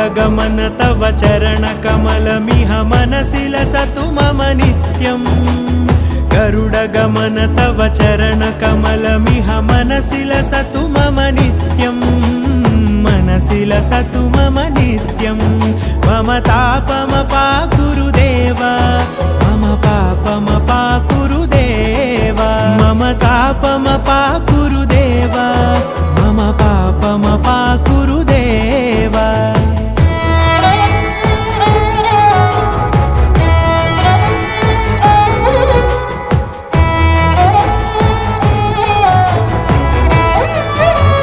गरुडगमन तव चरणकमलमिह मनसि लसतु मम नित्यम् गरुडगमन तव चरणकमलमिह मनसि लसतु मम नित्यम् मनसि लसतु मम नित्यम् मम तापमपा गुरुदेव मम पापमपा गुरुदेव मम तापमपा